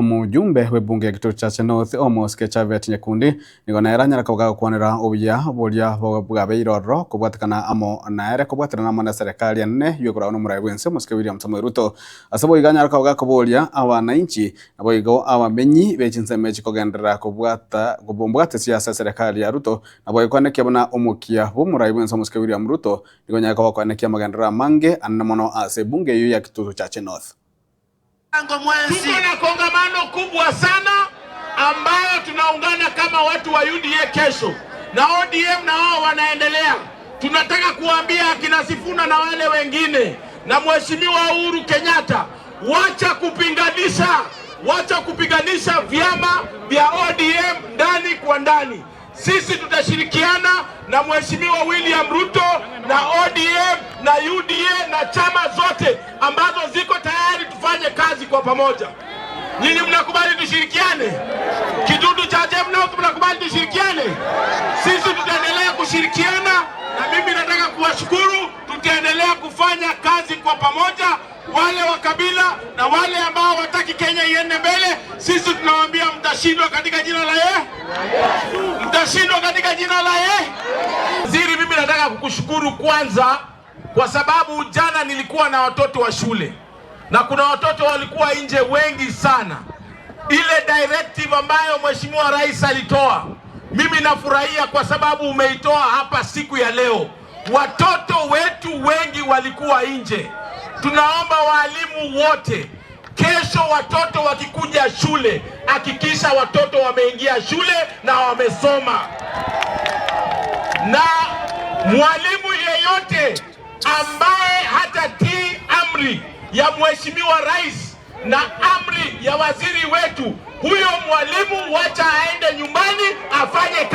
Mujumbe w'ebunge ya gituo cha North Omos Kechavet Nyekundi nigona nyaraka gukwanira ubuya bolia bwa beiroro kubwatikana amo naere kubwatirana na serikali nne yugura no murai wense Muske William Samoei Ruto asabo iganyaraka gakubolia abananchi nabo igo abamenyi bechinseme chikogendera kubumbwate siasa serikali ya Ruto nabo ikwanekia bana umukia bo murai wense Muske William Ruto nigonyaraka bakwanekia magendera mange annamono ase bunge yu ya gituo cha North. Tuko na kongamano kubwa sana ambayo tunaungana kama watu wa UDA kesho na ODM na wao wanaendelea. Tunataka kuambia akina Sifuna na wale wengine na Mheshimiwa Uhuru Kenyatta, wacha kupiganisha vyama vya ODM ndani kwa ndani. Sisi tutashirikiana na Mheshimiwa William Ruto na ODM na UDA na chama zote ambazo ziko tayari tufanye kazi kwa pamoja. Nyinyi mnakubali tushirikiane? Kidudu cha Jemnauth mnakubali tushirikiane? Sisi tutaendelea kushirikiana na mimi nataka kuwashukuru, tutaendelea kufanya kazi kwa pamoja. Wale wa kabila na wale ambao wataki Kenya iende mbele, sisi tunawaambia mtashindwa katika jina la Yesu. Mtashindwa katika jina la Yesu. Waziri, mimi nataka kukushukuru kwanza kwa sababu jana nilikuwa na watoto wa shule na kuna watoto walikuwa nje wengi sana. Ile directive ambayo Mheshimiwa Rais alitoa, mimi nafurahia kwa sababu umeitoa hapa siku ya leo. Watoto wetu wengi walikuwa nje. Tunaomba walimu wote kesho watoto wakikuja shule, hakikisha watoto wameingia shule na wamesoma. Na mwalimu yeyote ambaye hatatii amri ya Mheshimiwa Rais na amri ya waziri wetu, huyo mwalimu wacha aende nyumbani afanye kazi.